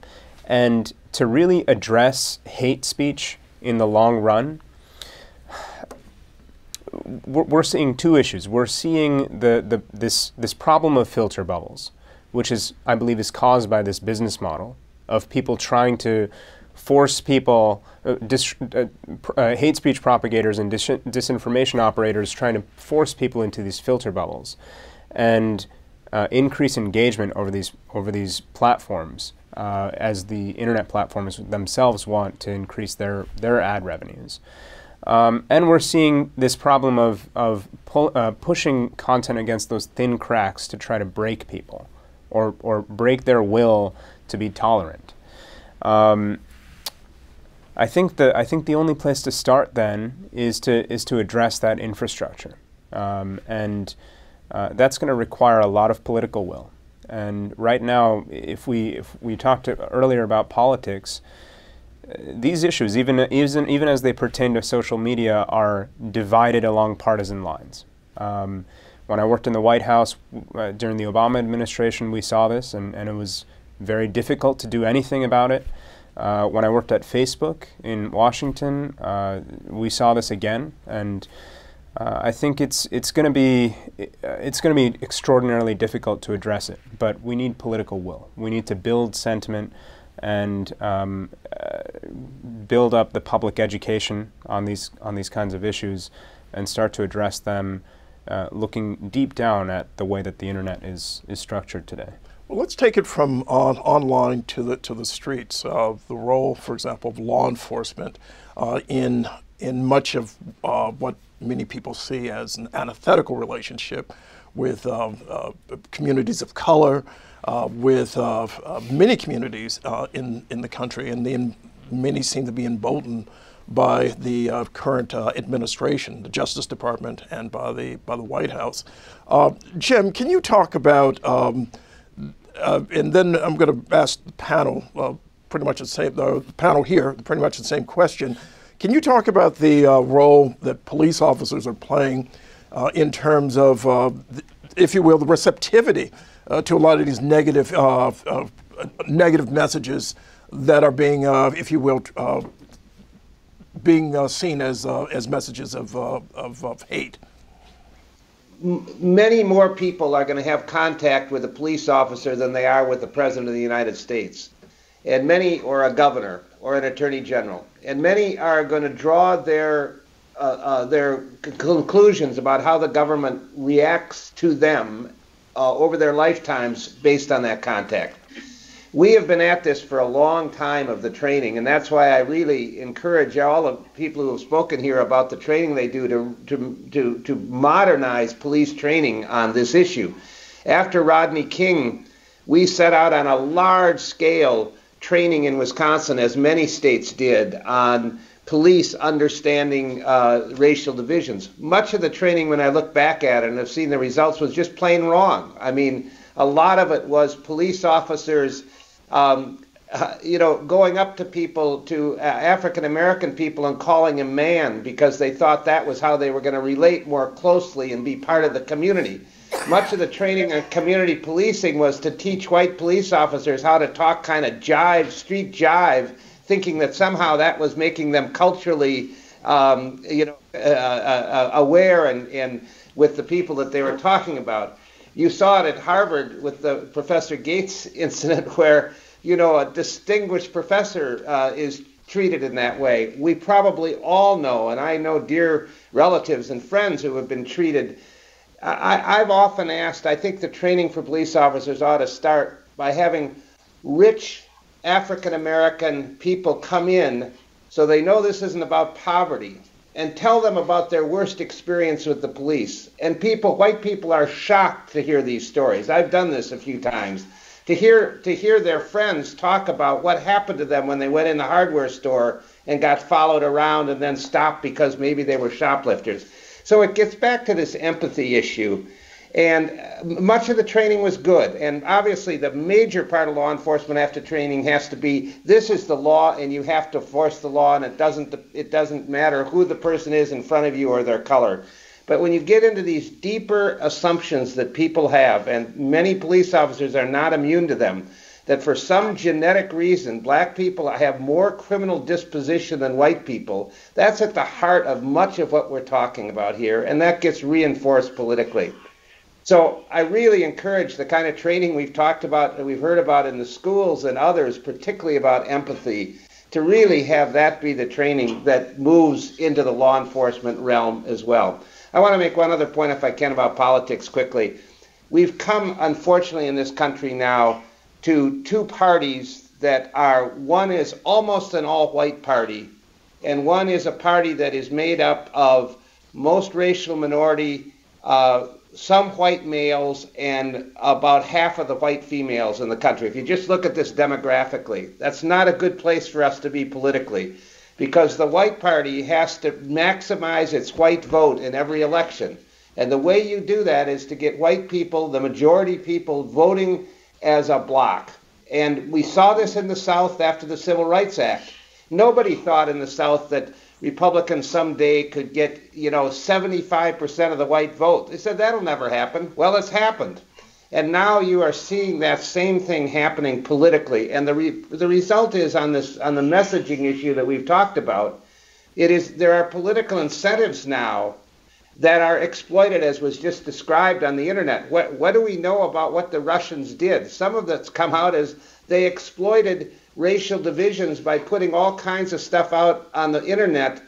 And to really address hate speech in the long run, we're seeing two issues. We're seeing this problem of filter bubbles, which is, I believe, is caused by this business model of people trying to force people, hate speech propagators and disinformation operators trying to force people into these filter bubbles and increase engagement over these platforms as the internet platforms themselves want to increase their ad revenues. And we're seeing this problem of pushing content against those thin cracks to try to break people or break their will to be tolerant. I think the only place to start then is to address that infrastructure, and that's going to require a lot of political will. And right now, if we talked earlier about politics, these issues, even as they pertain to social media, are divided along partisan lines. When I worked in the White House during the Obama administration, we saw this, and it was very difficult to do anything about it. When I worked at Facebook in Washington, we saw this again, and I think it's going to be extraordinarily difficult to address it. But we need political will. We need to build sentiment and build up the public education on these kinds of issues, and start to address them, looking deep down at the way that the internet is structured today. Well, let's take it from online to the streets. The role, for example, of law enforcement in much of what many people see as an antithetical relationship with communities of color, with many communities in the country, and many seem to be emboldened by the current administration, the Justice Department, and by the White House. Jim, can you talk about, and then I'm going to ask the panel pretty much the panel here, pretty much the same question. Can you talk about the role that police officers are playing in terms of, if you will, the receptivity to a lot of these negative messages that are being, if you will, being seen as messages of hate? Many more people are going to have contact with a police officer than they are with the President of the United States, and many, or a governor, or an attorney general, and many are going to draw their conclusions about how the government reacts to them over their lifetimes based on that contact. We have been at this for a long time of the training, and that's why I really encourage all the people who have spoken here about the training they do to modernize police training on this issue. After Rodney King, we set out on a large-scale training in Wisconsin, as many states did, on police understanding racial divisions. Much of the training, when I look back at it and have seen the results, was just plain wrong. I mean, a lot of it was police officers going up to people, to African American people, and calling him man because they thought that was how they were going to relate more closely and be part of the community. Much of the training in community policing was to teach white police officers how to talk kind of jive, street jive, thinking that somehow that was making them culturally, aware and with the people that they were talking about. You saw it at Harvard with the Professor Gates incident where, a distinguished professor is treated in that way. We probably all know, and I know dear relatives and friends who have been treated. I've often asked, I think the training for police officers ought to start by having rich African American people come in so they know this isn't about poverty, and tell them about their worst experience with the police. And white people are shocked to hear these stories. I've done this a few times. To hear their friends talk about what happened to them when they went in the hardware store and got followed around and then stopped because maybe they were shoplifters. So it gets back to this empathy issue. And much of the training was good. And obviously the major part of law enforcement after training has to be, this is the law and you have to force the law, and it doesn't matter who the person is in front of you or their color. But when you get into these deeper assumptions that people have, and many police officers are not immune to them, that for some genetic reason, black people have more criminal disposition than white people, that's at the heart of much of what we're talking about here, and that gets reinforced politically. So I really encourage the kind of training we've talked about and we've heard about in the schools and others, particularly about empathy, to really have that be the training that moves into the law enforcement realm as well. I want to make one other point, if I can, about politics quickly. We've come, unfortunately, in this country now to two parties that are, one is almost an all-white party, and one is a party that is made up of most racial minority, some white males, and about half of the white females in the country. If you just look at this demographically, that's not a good place for us to be politically, because the white party has to maximize its white vote in every election. And the way you do that is to get white people, the majority people, voting as a bloc. And we saw this in the South after the Civil Rights Act. Nobody thought in the South that Republicans someday could get, 75% of the white vote. They said that'll never happen. Well, it's happened. And now you are seeing that same thing happening politically. And the result is on the messaging issue that we've talked about, there are political incentives now that are exploited, as was just described on the internet. What do we know about what the Russians did? Some of that's come out as they exploited racial divisions by putting all kinds of stuff out on the internet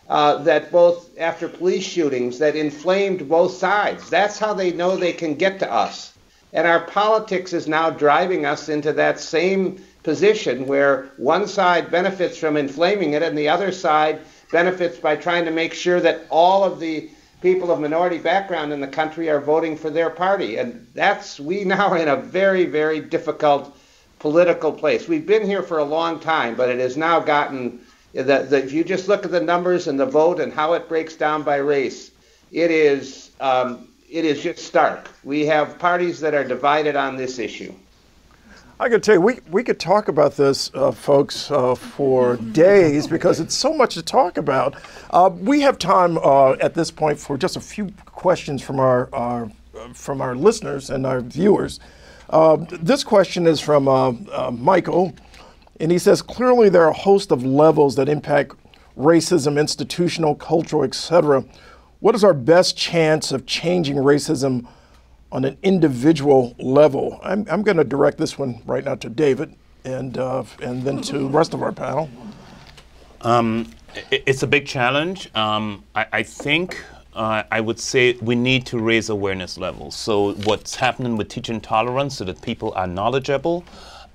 that both after police shootings that inflamed both sides. That's how they know they can get to us. And our politics is now driving us into that same position where one side benefits from inflaming it and the other side benefits by trying to make sure that all of the people of minority background in the country are voting for their party. And we now are in a very, very difficult political place. We've been here for a long time, but it has now gotten, if you just look at the numbers and the vote and how it breaks down by race, it is just stark. We have parties that are divided on this issue. I could tell you, we could talk about this, folks, for days because it's so much to talk about. We have time at this point for just a few questions from our listeners and our viewers. This question is from Michael, and he says, clearly there are a host of levels that impact racism, institutional, cultural, etc. What is our best chance of changing racism on an individual level? I'm going to direct this one right now to David and then to the rest of our panel. It's a big challenge. I think I would say we need to raise awareness levels. So what's happening with teaching tolerance so that people are knowledgeable.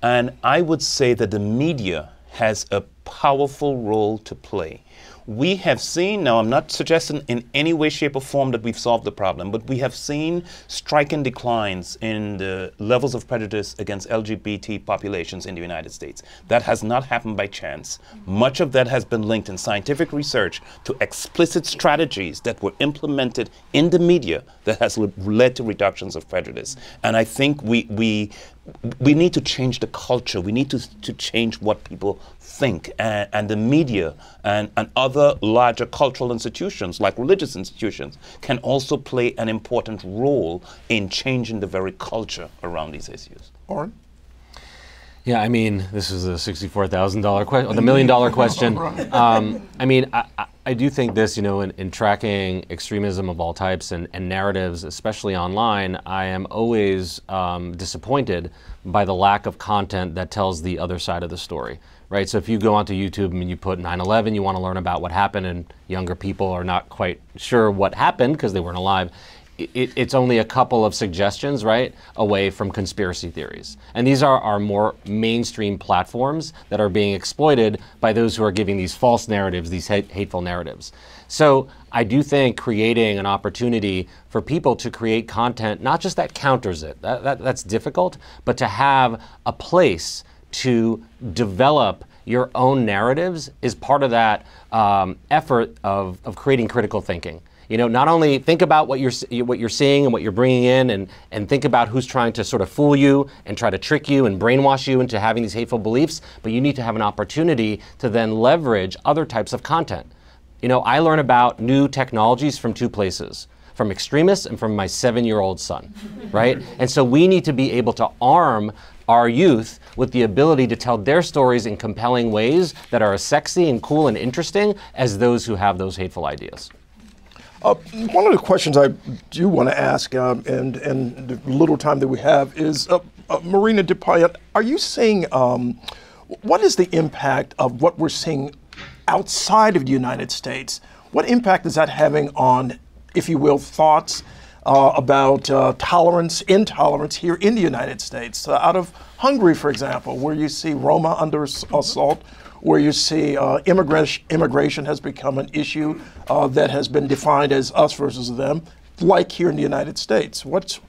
And I would say that the media has a powerful role to play. We have seen, now I'm not suggesting in any way, shape or form that we've solved the problem, but we have seen striking declines in the levels of prejudice against LGBT populations in the United States. That has not happened by chance. Much of that has been linked in scientific research to explicit strategies that were implemented in the media that has led to reductions of prejudice. And I think we we need to change the culture. We need to change what people think, and the media and other larger cultural institutions like religious institutions can also play an important role in changing the very culture around these issues. Oren? Yeah, I mean, this is a $64,000 question, or the $1 million question. I mean, I do think this, you know, in tracking extremism of all types and narratives, especially online, I am always disappointed by the lack of content that tells the other side of the story, right? So if you go onto YouTube and you put 9/11, you want to learn about what happened, and younger people are not quite sure what happened because they weren't alive. It's only a couple of suggestions, right, away from conspiracy theories. And these are our more mainstream platforms that are being exploited by those who are giving these false narratives, these hateful narratives. So I do think creating an opportunity for people to create content, not just that counters it, that's difficult, but to have a place to develop your own narratives is part of that effort of creating critical thinking. You know, not only think about what you're seeing and what you're bringing in, and think about who's trying to sort of fool you and try to trick you and brainwash you into having these hateful beliefs, but you need to have an opportunity to then leverage other types of content. You know, I learn about new technologies from two places, from extremists and from my 7-year-old son, right? And so we need to be able to arm our youth with the ability to tell their stories in compelling ways that are as sexy and cool and interesting as those who have those hateful ideas. One of the questions I do want to ask, and the little time that we have, is Marina DePayet, are you seeing, what is the impact of what we're seeing outside of the United States? What impact is that having on, if you will, thoughts about tolerance, intolerance here in the United States? Out of Hungary, for example, where you see Roma under assault, where you see immigration has become an issue that has been defined as us versus them, like here in the United States. What's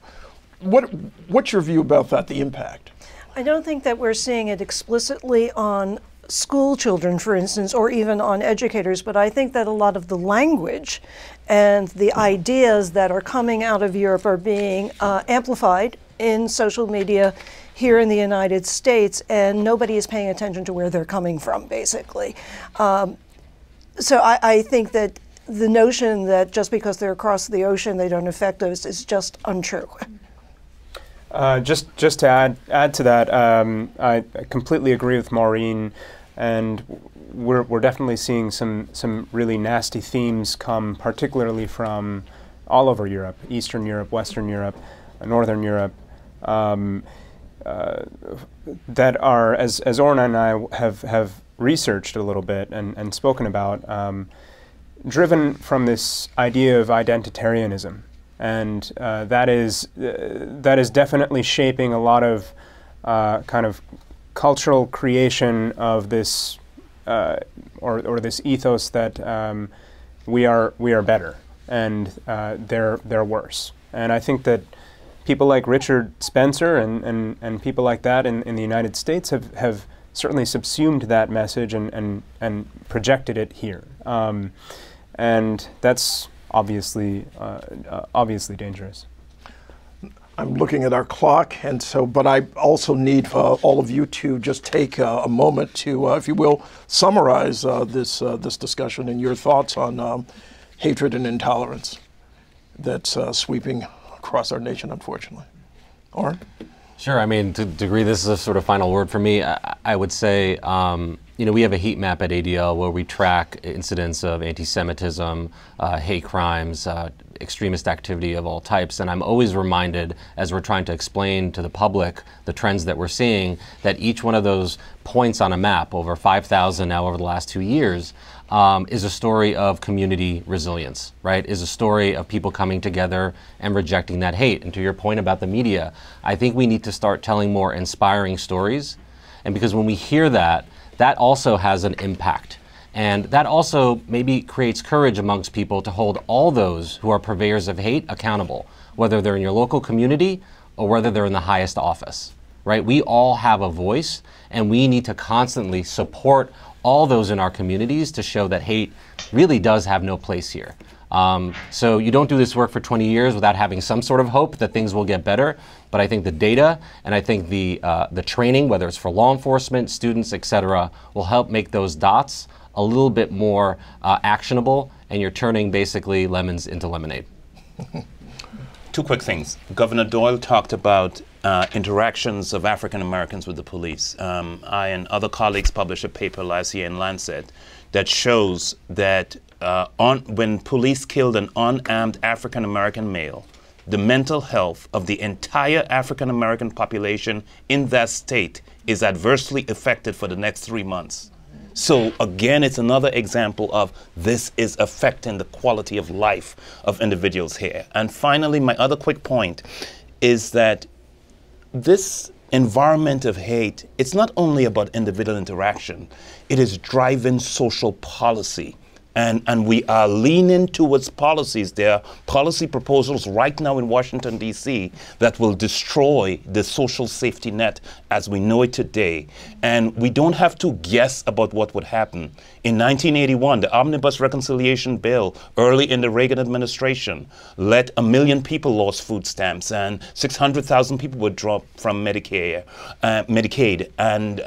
your view about that, the impact? I don't think that we're seeing it explicitly on school children, for instance, or even on educators, but I think that a lot of the language and the ideas that are coming out of Europe are being amplified in social media here in the United States, and nobody is paying attention to where they're coming from, basically. So I think that the notion that just because they're across the ocean they don't affect us is just untrue. Just to add to that, I completely agree with Maureen, and we're definitely seeing some really nasty themes come, particularly from all over Europe, Eastern Europe, Western Europe, Northern Europe, that are, as Oren and I have researched a little bit and spoken about, driven from this idea of identitarianism. And that is definitely shaping a lot of kind of cultural creation of this or this ethos that we are better and they're worse. And I think that people like Richard Spencer and people like that in the United States have certainly subsumed that message and projected it here. And that's obviously dangerous. I'm looking at our clock, and so, but I also need all of you to just take a moment to, if you will, summarize this discussion and your thoughts on hatred and intolerance that's sweeping across our nation, unfortunately. Oren? Sure. I mean, to a degree, this is a sort of final word for me. I would say, we have a heat map at ADL where we track incidents of anti-Semitism, hate crimes, extremist activity of all types. And I'm always reminded, as we're trying to explain to the public the trends that we're seeing, that each one of those points on a map, over 5,000 now over the last 2 years, is a story of community resilience, right? Is a story of people coming together and rejecting that hate. And to your point about the media, I think we need to start telling more inspiring stories. And because when we hear that, that also has an impact. And that also maybe creates courage amongst people to hold all those who are purveyors of hate accountable, whether they're in your local community or whether they're in the highest office, right? We all have a voice, and we need to constantly support all those in our communities to show that hate really does have no place here. So you don't do this work for 20 years without having some sort of hope that things will get better. But I think the data and I think the training, whether it's for law enforcement, students, et cetera, will help make those dots a little bit more actionable, and you're turning basically lemons into lemonade. Two quick things. Governor Doyle talked about interactions of African Americans with the police. I and other colleagues published a paper last year in Lancet that shows that when police killed an unarmed African American male, the mental health of the entire African American population in that state is adversely affected for the next 3 months. So again, it's another example of this is affecting the quality of life of individuals here. And finally, my other quick point is that this environment of hate, it's not only about individual interaction, it is driving social policy. And we are leaning towards policies. There are policy proposals right now in Washington, D.C. that will destroy the social safety net as we know it today. And we don't have to guess about what would happen. In 1981, the Omnibus Reconciliation Bill, early in the Reagan administration, let 1 million people lost food stamps and 600,000 people were dropped from Medicaid, and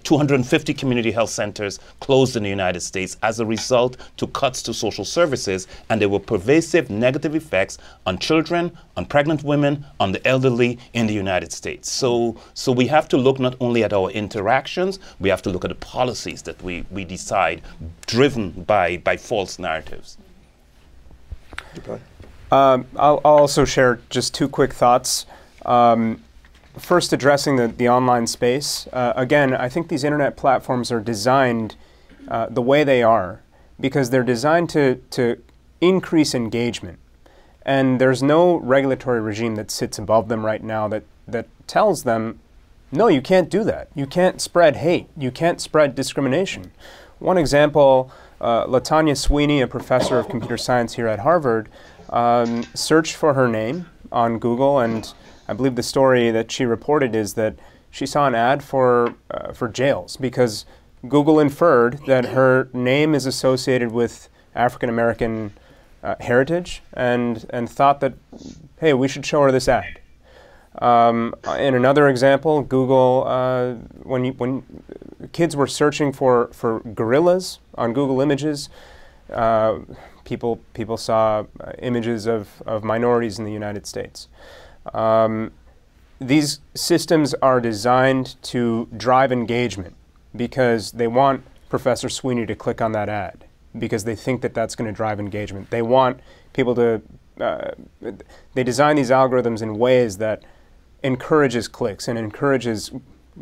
250 community health centers closed in the United States as a result to cuts to social services, and there were pervasive negative effects on children, on pregnant women, on the elderly in the United States. So we have to look not only at our interactions, we have to look at the policies that we decide, driven by false narratives. I'll also share just two quick thoughts. First, addressing the online space. Again, I think these internet platforms are designed the way they are because they're designed to increase engagement. And there's no regulatory regime that sits above them right now that tells them, no, you can't do that. You can't spread hate. You can't spread discrimination. One example, LaTanya Sweeney, a professor of computer science here at Harvard, searched for her name on Google, and I believe the story that she reported is that she saw an ad for jails because Google inferred that her name is associated with African American heritage and thought that, hey, we should show her this ad. In another example, Google, when kids were searching for gorillas on Google Images, people saw images of minorities in the United States. These systems are designed to drive engagement because they want Professor Sweeney to click on that ad because they think that that's going to drive engagement. They want people to, they design these algorithms in ways that encourages clicks and encourages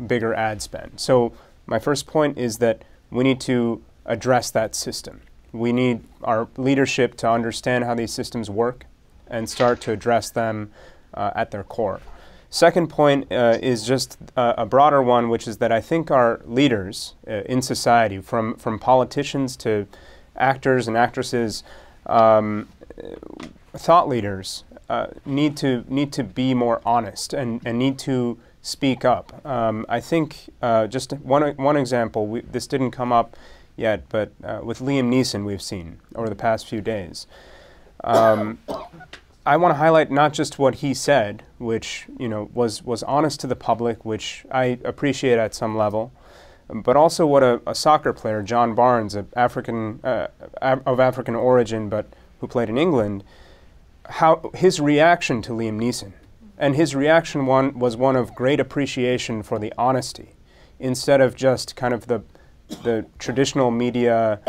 bigger ad spend. So my first point is that we need to address that system. We need our leadership to understand how these systems work and start to address them at their core. Second point is just a broader one, which is that I think our leaders in society, from politicians to actors and actresses, thought leaders, need to be more honest and need to speak up. I think just one example, this didn't come up yet, but with Liam Neeson we've seen over the past few days. I want to highlight not just what he said, which was honest to the public, which I appreciate at some level, but also what a soccer player, John Barnes, of African origin, but who played in England, how his reaction to Liam Neeson, and his reaction was one of great appreciation for the honesty, instead of just kind of the traditional media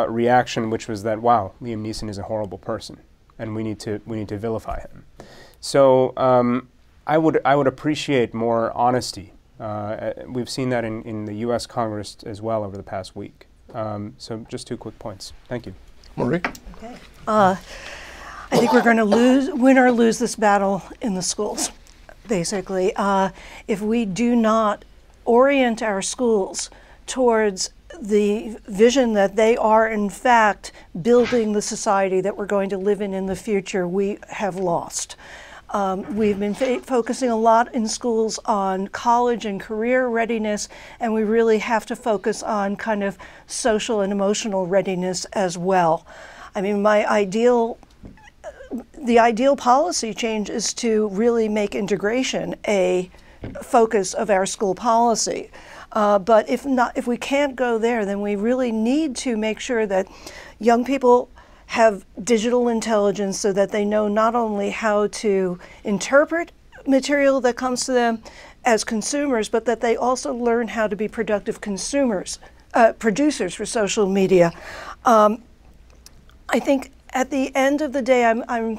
reaction, which was that, wow, Liam Neeson is a horrible person, and we need to vilify him. So I would appreciate more honesty. We've seen that in the U.S. Congress as well over the past week. So just two quick points. Thank you. Marie? Okay. I think we're going to win or lose this battle in the schools, basically. If we do not orient our schools towards the vision that they are, in fact, building the society that we're going to live in the future, we have lost. We've been focusing a lot in schools on college and career readiness, and we really have to focus on kind of social and emotional readiness as well. I mean, the ideal policy change is to really make integration a focus of our school policy. But if we can't go there, then we really need to make sure that young people have digital intelligence so that they know not only how to interpret material that comes to them as consumers, but that they also learn how to be productive producers for social media. I think at the end of the day, I'm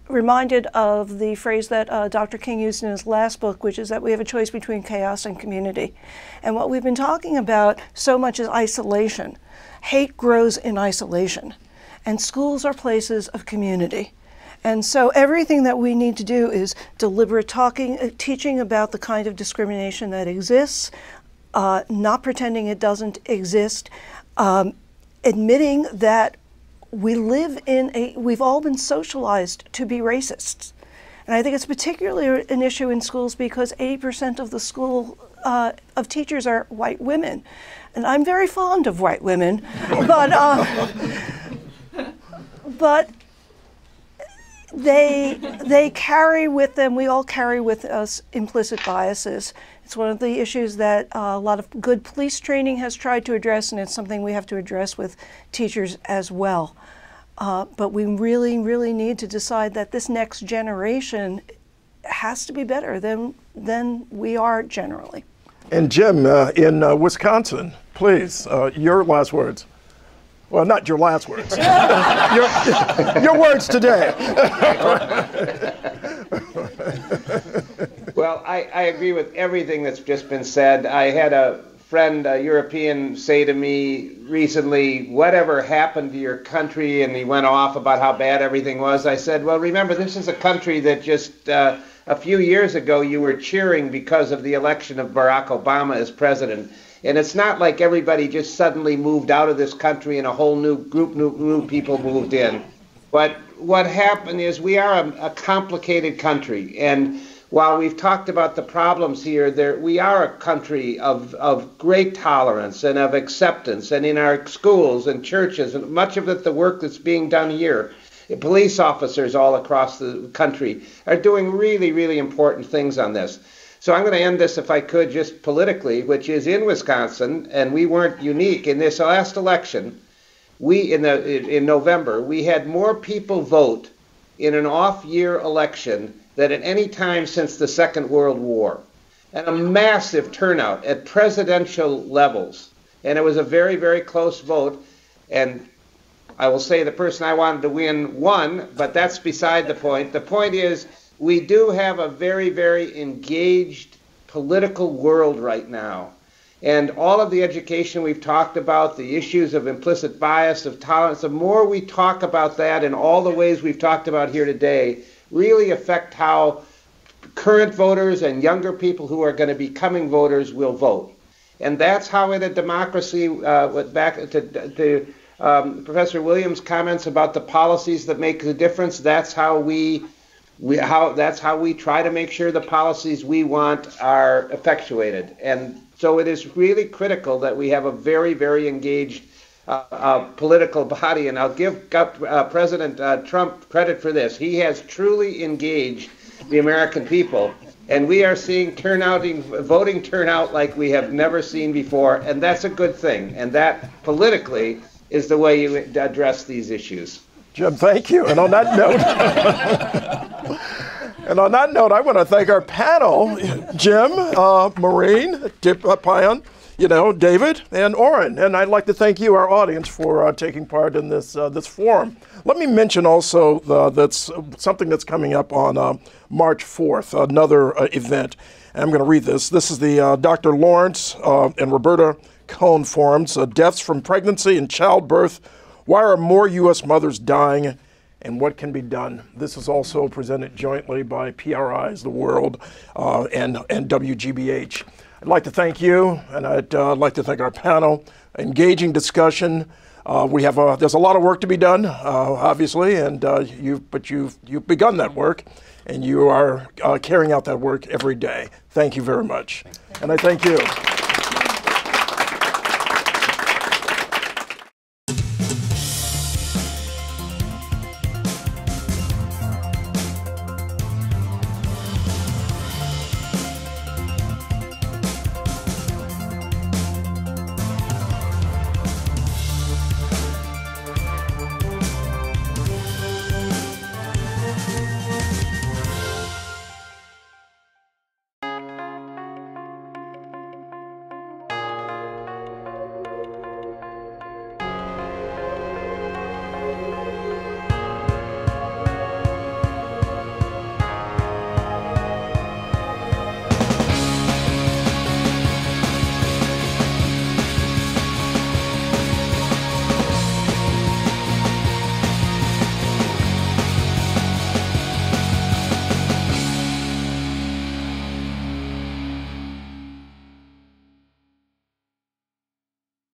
reminded of the phrase that Dr. King used in his last book, which is that we have a choice between chaos and community. And what we've been talking about so much is isolation. Hate grows in isolation, and schools are places of community. And so everything that we need to do is deliberate teaching about the kind of discrimination that exists, not pretending it doesn't exist, admitting that we've all been socialized to be racists. And I think it's particularly an issue in schools because 80% of the of teachers are white women. And I'm very fond of white women, but they carry with them, we all carry with us implicit biases. It's one of the issues that a lot of good police training has tried to address, and it's something we have to address with teachers as well. But we really, really need to decide that this next generation has to be better than we are generally. And Jim, in Wisconsin, please, your last words. Well, not your last words. your words today. Well, I agree with everything that's just been said. I had a friend, a European, say to me recently, whatever happened to your country? And he went off about how bad everything was. I said, well, remember, this is a country that just a few years ago you were cheering because of the election of Barack Obama as president. And it's not like everybody just suddenly moved out of this country and a whole new group, new people moved in. But what happened is we are a complicated country. And while we've talked about the problems here, we are a country of great tolerance and of acceptance. And in our schools and churches, and much of it, the work that's being done here, police officers all across the country are doing really, really important things on this. So I'm going to end this, if I could, just politically, which is in Wisconsin, and we weren't unique. In this last election, in November, we had more people vote in an off-year election than at any time since the Second World War, and a massive turnout at presidential levels. And it was a very, very close vote. And I will say the person I wanted to win won, but that's beside the point. The point is, we do have a very, very engaged political world right now. And all of the education we've talked about, the issues of implicit bias, of tolerance, the more we talk about that in all the ways we've talked about here today, really affect how current voters and younger people who are going to be becoming voters will vote. And that's how in a democracy, back to Professor Williams' comments about the policies that make the difference, that's how we try to make sure the policies we want are effectuated. And so it is really critical that we have a very, very engaged political body. And I'll give President Trump credit for this. He has truly engaged the American people. And we are seeing voting turnout like we have never seen before. And that's a good thing. And that politically is the way you address these issues. Jim, thank you. And on that note, I want to thank our panel, Jim, Maureen, Payan, David, and Oren. And I'd like to thank you, our audience, for taking part in this forum. Let me mention also that's something that's coming up on March 4th, another event. And I'm going to read this. This is the Dr. Lawrence and Roberta Cohn forums, Deaths from Pregnancy and Childbirth. Why are more U.S. mothers dying, and what can be done? This is also presented jointly by PRI's The World and WGBH. I'd like to thank you, and I'd like to thank our panel. Engaging discussion. There's a lot of work to be done, obviously, and you've begun that work, and you are carrying out that work every day. Thank you very much, and I thank you.